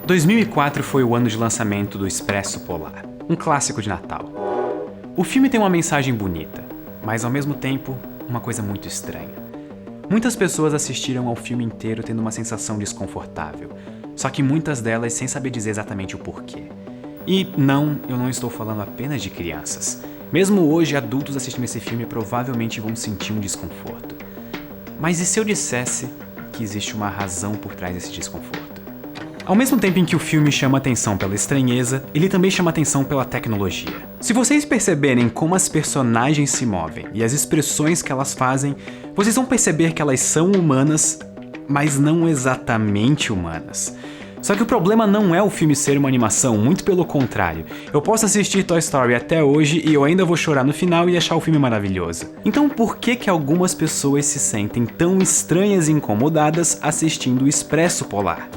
2004 foi o ano de lançamento do Expresso Polar, um clássico de Natal. O filme tem uma mensagem bonita, mas ao mesmo tempo, uma coisa muito estranha. Muitas pessoas assistiram ao filme inteiro tendo uma sensação desconfortável, só que muitas delas sem saber dizer exatamente o porquê. E não, eu não estou falando apenas de crianças. Mesmo hoje, adultos assistindo esse filme provavelmente vão sentir um desconforto. Mas e se eu dissesse que existe uma razão por trás desse desconforto? Ao mesmo tempo em que o filme chama atenção pela estranheza, ele também chama atenção pela tecnologia. Se vocês perceberem como as personagens se movem e as expressões que elas fazem, vocês vão perceber que elas são humanas, mas não exatamente humanas. Só que o problema não é o filme ser uma animação, muito pelo contrário. Eu posso assistir Toy Story até hoje e eu ainda vou chorar no final e achar o filme maravilhoso. Então por que algumas pessoas se sentem tão estranhas e incomodadas assistindo o Expresso Polar?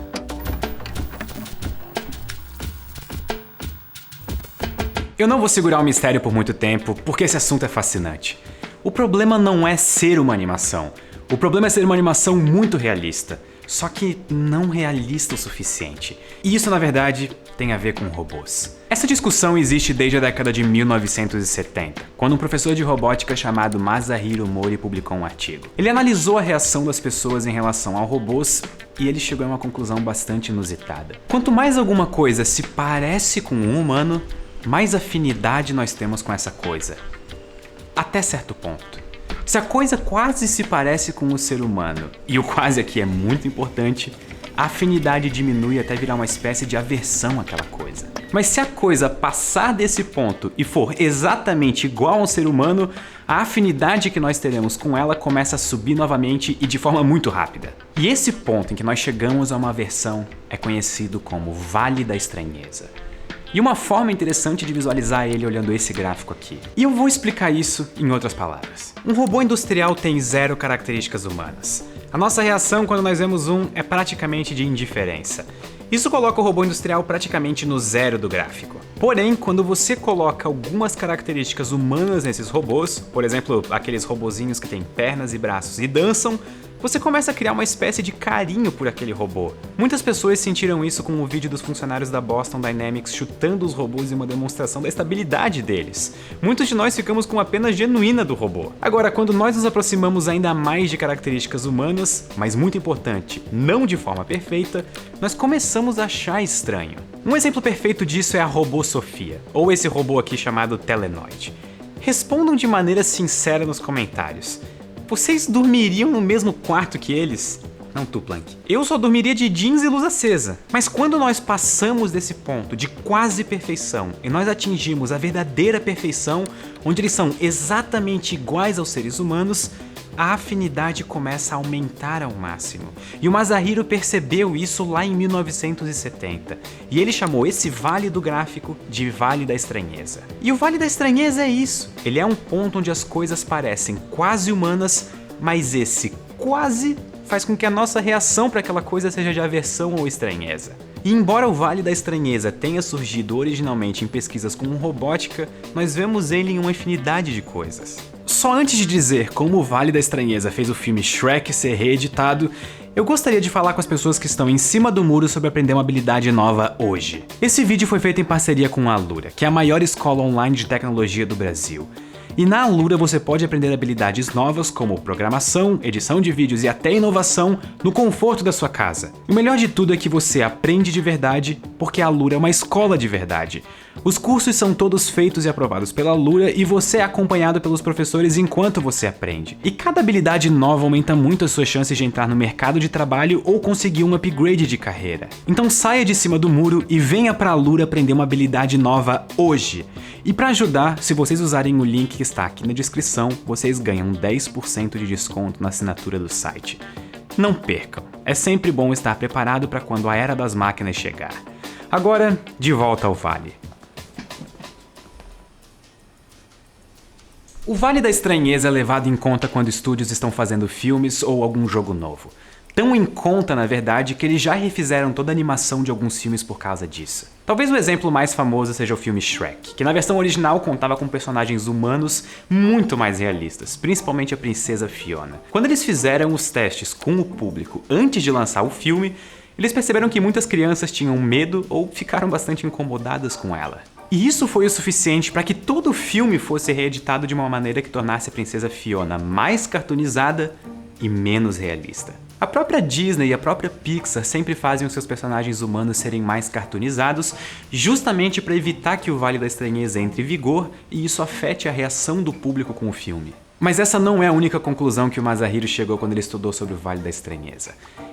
Eu não vou segurar o mistério por muito tempo, porque esse assunto é fascinante. O problema não é ser uma animação. O problema é ser uma animação muito realista, só que não realista o suficiente. E isso, na verdade, tem a ver com robôs. Essa discussão existe desde a década de 1970, quando um professor de robótica chamado Masahiro Mori publicou um artigo. Ele analisou a reação das pessoas em relação a robôs e ele chegou a uma conclusão bastante inusitada. Quanto mais alguma coisa se parece com um humano, mais afinidade nós temos com essa coisa. Até certo ponto. Se a coisa quase se parece com o ser humano, e o quase aqui é muito importante, a afinidade diminui até virar uma espécie de aversão àquela coisa. Mas se a coisa passar desse ponto e for exatamente igual a um ser humano, a afinidade que nós teremos com ela começa a subir novamente e de forma muito rápida. E esse ponto em que nós chegamos a uma aversão é conhecido como Vale da Estranheza. E uma forma interessante de visualizar ele olhando esse gráfico aqui. E eu vou explicar isso em outras palavras. Um robô industrial tem 0 características humanas. A nossa reação quando nós vemos um é praticamente de indiferença. Isso coloca o robô industrial praticamente no 0 do gráfico. Porém, quando você coloca algumas características humanas nesses robôs, por exemplo, aqueles robozinhos que têm pernas e braços e dançam, você começa a criar uma espécie de carinho por aquele robô. Muitas pessoas sentiram isso com o vídeo dos funcionários da Boston Dynamics chutando os robôs em uma demonstração da estabilidade deles. Muitos de nós ficamos com uma pena genuína do robô. Agora, quando nós nos aproximamos ainda mais de características humanas, mas muito importante, não de forma perfeita, nós começamos a achar estranho. Um exemplo perfeito disso é a robô Sofia, ou esse robô aqui chamado Telenoid. Respondam de maneira sincera nos comentários. Vocês dormiriam no mesmo quarto que eles? Não tu, Plank. Eu só dormiria de jeans e luz acesa. Mas quando nós passamos desse ponto de quase perfeição e nós atingimos a verdadeira perfeição, onde eles são exatamente iguais aos seres humanos, a afinidade começa a aumentar ao máximo. E o Masahiro percebeu isso lá em 1970. E ele chamou esse vale do gráfico de Vale da Estranheza. E o Vale da Estranheza é isso. Ele é um ponto onde as coisas parecem quase humanas, mas esse quase faz com que a nossa reação para aquela coisa seja de aversão ou estranheza. E embora o Vale da Estranheza tenha surgido originalmente em pesquisas com robótica, nós vemos ele em uma infinidade de coisas. Só antes de dizer como o Vale da Estranheza fez o filme Shrek ser reeditado, eu gostaria de falar com as pessoas que estão em cima do muro sobre aprender uma habilidade nova hoje. Esse vídeo foi feito em parceria com a Alura, que é a maior escola online de tecnologia do Brasil. E na Alura você pode aprender habilidades novas como programação, edição de vídeos e até inovação no conforto da sua casa. O melhor de tudo é que você aprende de verdade, porque a Alura é uma escola de verdade. Os cursos são todos feitos e aprovados pela Alura e você é acompanhado pelos professores enquanto você aprende. E cada habilidade nova aumenta muito as suas chances de entrar no mercado de trabalho ou conseguir um upgrade de carreira. Então saia de cima do muro e venha pra Alura aprender uma habilidade nova hoje. E para ajudar, se vocês usarem o link que está aqui na descrição, vocês ganham 10% de desconto na assinatura do site. Não percam, é sempre bom estar preparado para quando a era das máquinas chegar. Agora, de volta ao Vale. O Vale da Estranheza é levado em conta quando estúdios estão fazendo filmes ou algum jogo novo. Tão em conta, na verdade, que eles já refizeram toda a animação de alguns filmes por causa disso. Talvez o exemplo mais famoso seja o filme Shrek, que na versão original contava com personagens humanos muito mais realistas, principalmente a princesa Fiona. Quando eles fizeram os testes com o público antes de lançar o filme, Eles perceberam que muitas crianças tinham medo ou ficaram bastante incomodadas com ela. E isso foi o suficiente para que todo o filme fosse reeditado de uma maneira que tornasse a princesa Fiona mais cartoonizada e menos realista. A própria Disney e a própria Pixar sempre fazem os seus personagens humanos serem mais cartoonizados, justamente para evitar que o Vale da Estranheza entre em vigor e isso afete a reação do público com o filme. Mas essa não é a única conclusão que o Masahiro chegou quando ele estudou sobre o Vale da Estranheza.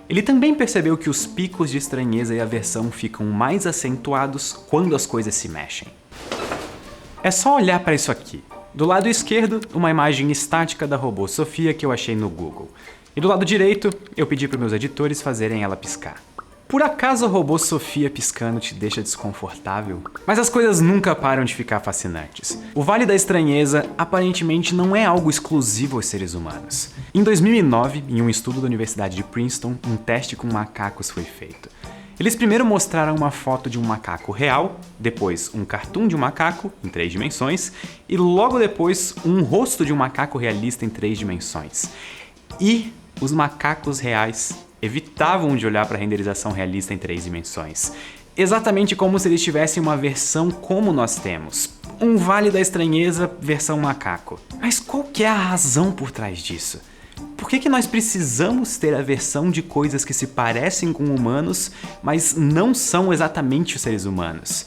Ele também percebeu que os picos de estranheza e aversão ficam mais acentuados quando as coisas se mexem. É só olhar para isso aqui. Do lado esquerdo, uma imagem estática da robô Sofia que eu achei no Google. E do lado direito, eu pedi para meus editores fazerem ela piscar. Por acaso a robô Sofia piscando te deixa desconfortável? Mas as coisas nunca param de ficar fascinantes. O Vale da Estranheza aparentemente não é algo exclusivo aos seres humanos. Em 2009, em um estudo da Universidade de Princeton, um teste com macacos foi feito. Eles primeiro mostraram uma foto de um macaco real, depois um cartoon de um macaco, em 3 dimensões, e logo depois um rosto de um macaco realista em 3 dimensões. E os macacos reais evitavam de olhar para a renderização realista em 3 dimensões. Exatamente como se eles tivessem uma versão como nós temos. Um Vale da Estranheza versão macaco. Mas qual que é a razão por trás disso? Por que nós precisamos ter a versão de coisas que se parecem com humanos, mas não são exatamente os seres humanos?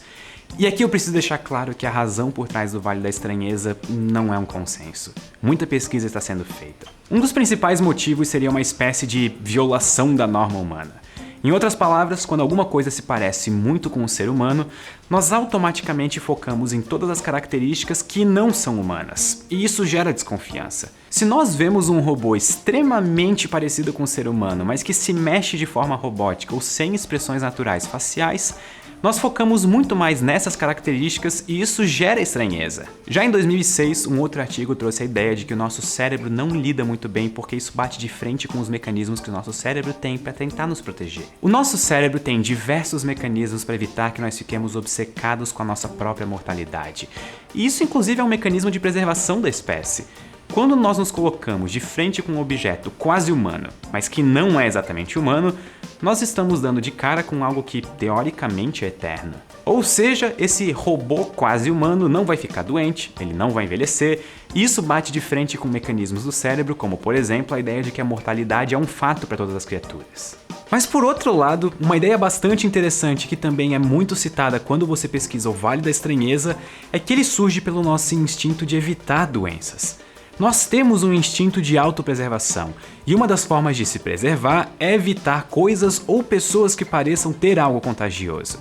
E aqui eu preciso deixar claro que a razão por trás do Vale da Estranheza não é um consenso. Muita pesquisa está sendo feita. Um dos principais motivos seria uma espécie de violação da norma humana. Em outras palavras, quando alguma coisa se parece muito com um ser humano, nós automaticamente focamos em todas as características que não são humanas. E isso gera desconfiança. Se nós vemos um robô extremamente parecido com um ser humano, mas que se mexe de forma robótica ou sem expressões naturais faciais, nós focamos muito mais nessas características e isso gera estranheza. Já em 2006, um outro artigo trouxe a ideia de que o nosso cérebro não lida muito bem porque isso bate de frente com os mecanismos que o nosso cérebro tem para tentar nos proteger. O nosso cérebro tem diversos mecanismos para evitar que nós fiquemos obcecados com a nossa própria mortalidade. E isso inclusive é um mecanismo de preservação da espécie. Quando nós nos colocamos de frente com um objeto quase humano, mas que não é exatamente humano, nós estamos dando de cara com algo que teoricamente é eterno. Ou seja, esse robô quase humano não vai ficar doente, ele não vai envelhecer, e isso bate de frente com mecanismos do cérebro, como por exemplo a ideia de que a mortalidade é um fato para todas as criaturas. Mas por outro lado, uma ideia bastante interessante que também é muito citada quando você pesquisa o Vale da Estranheza é que ele surge pelo nosso instinto de evitar doenças. Nós temos um instinto de autopreservação, e uma das formas de se preservar é evitar coisas ou pessoas que pareçam ter algo contagioso.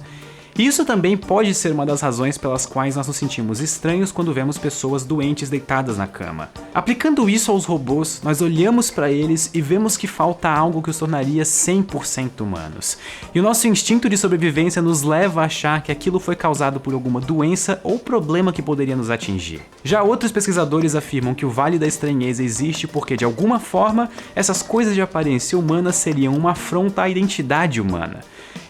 E isso também pode ser uma das razões pelas quais nós nos sentimos estranhos quando vemos pessoas doentes deitadas na cama. Aplicando isso aos robôs, nós olhamos para eles e vemos que falta algo que os tornaria 100% humanos. E o nosso instinto de sobrevivência nos leva a achar que aquilo foi causado por alguma doença ou problema que poderia nos atingir. Já outros pesquisadores afirmam que o Vale da Estranheza existe porque, de alguma forma, essas coisas de aparência humana seriam uma afronta à identidade humana.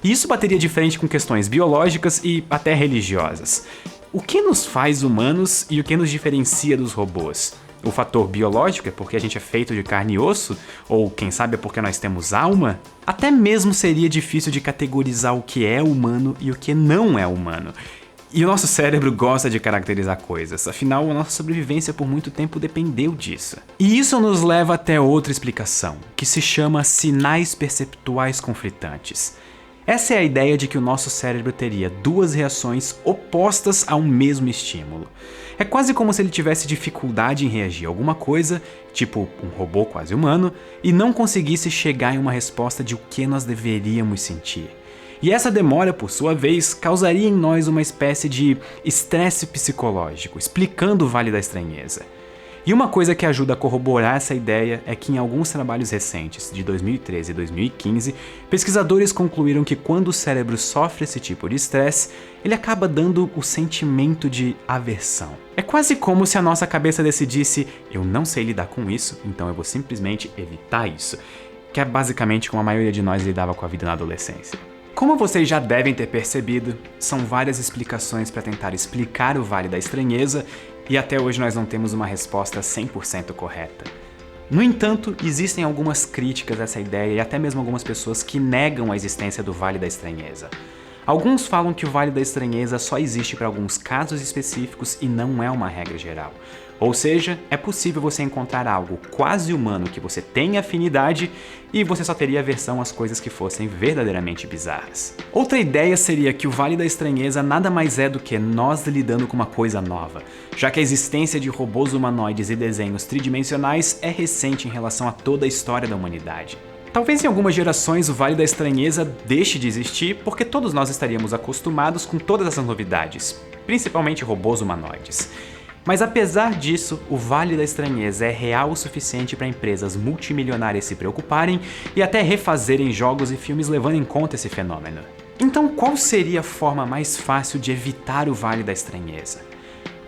E isso bateria de frente com questões biológicas e até religiosas. O que nos faz humanos e o que nos diferencia dos robôs? O fator biológico é porque a gente é feito de carne e osso? Ou quem sabe é porque nós temos alma? Até mesmo seria difícil de categorizar o que é humano e o que não é humano. E o nosso cérebro gosta de caracterizar coisas, afinal a nossa sobrevivência por muito tempo dependeu disso. E isso nos leva até outra explicação, que se chama sinais perceptuais conflitantes. Essa é a ideia de que o nosso cérebro teria duas reações opostas a um mesmo estímulo. É quase como se ele tivesse dificuldade em reagir a alguma coisa, tipo um robô quase humano, e não conseguisse chegar em uma resposta de o que nós deveríamos sentir. E essa demora, por sua vez, causaria em nós uma espécie de estresse psicológico, explicando o Vale da Estranheza. E uma coisa que ajuda a corroborar essa ideia é que em alguns trabalhos recentes, de 2013 e 2015, pesquisadores concluíram que quando o cérebro sofre esse tipo de estresse, ele acaba dando o sentimento de aversão. É quase como se a nossa cabeça decidisse, eu não sei lidar com isso, então eu vou simplesmente evitar isso, que é basicamente como a maioria de nós lidava com a vida na adolescência. Como vocês já devem ter percebido, são várias explicações para tentar explicar o Vale da Estranheza, e até hoje nós não temos uma resposta 100% correta. No entanto, existem algumas críticas a essa ideia e até mesmo algumas pessoas que negam a existência do Vale da Estranheza. Alguns falam que o Vale da Estranheza só existe para alguns casos específicos e não é uma regra geral. Ou seja, é possível você encontrar algo quase humano que você tem afinidade e você só teria aversão às coisas que fossem verdadeiramente bizarras. Outra ideia seria que o Vale da Estranheza nada mais é do que nós lidando com uma coisa nova, já que a existência de robôs humanoides e desenhos tridimensionais é recente em relação a toda a história da humanidade. Talvez em algumas gerações o Vale da Estranheza deixe de existir porque todos nós estaríamos acostumados com todas essas novidades, principalmente robôs humanoides. Mas apesar disso, o Vale da Estranheza é real o suficiente para empresas multimilionárias se preocuparem e até refazerem jogos e filmes levando em conta esse fenômeno. Então qual seria a forma mais fácil de evitar o Vale da Estranheza?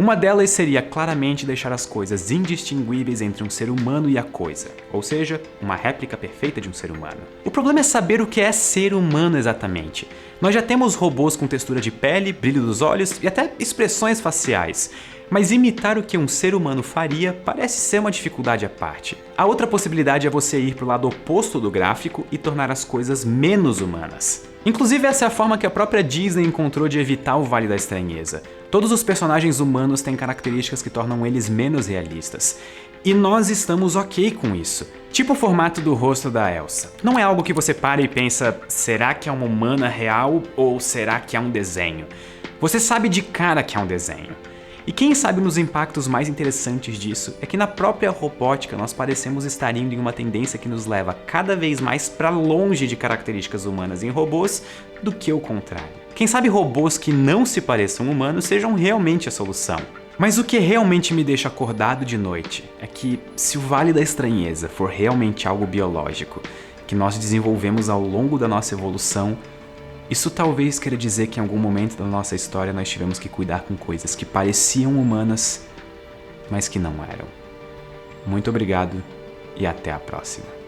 Uma delas seria claramente deixar as coisas indistinguíveis entre um ser humano e a coisa, ou seja, uma réplica perfeita de um ser humano. O problema é saber o que é ser humano exatamente. Nós já temos robôs com textura de pele, brilho dos olhos e até expressões faciais, mas imitar o que um ser humano faria parece ser uma dificuldade à parte. A outra possibilidade é você ir para o lado oposto do gráfico e tornar as coisas menos humanas. Inclusive, essa é a forma que a própria Disney encontrou de evitar o Vale da Estranheza. Todos os personagens humanos têm características que tornam eles menos realistas. E nós estamos ok com isso. Tipo o formato do rosto da Elsa. Não é algo que você para e pensa, será que é uma humana real ou será que é um desenho? Você sabe de cara que é um desenho. E quem sabe nos impactos mais interessantes disso é que na própria robótica nós parecemos estar indo em uma tendência que nos leva cada vez mais para longe de características humanas em robôs do que o contrário. Quem sabe robôs que não se pareçam humanos sejam realmente a solução. Mas o que realmente me deixa acordado de noite é que se o Vale da Estranheza for realmente algo biológico, que nós desenvolvemos ao longo da nossa evolução, isso talvez queira dizer que em algum momento da nossa história nós tivemos que cuidar com coisas que pareciam humanas, mas que não eram. Muito obrigado e até a próxima.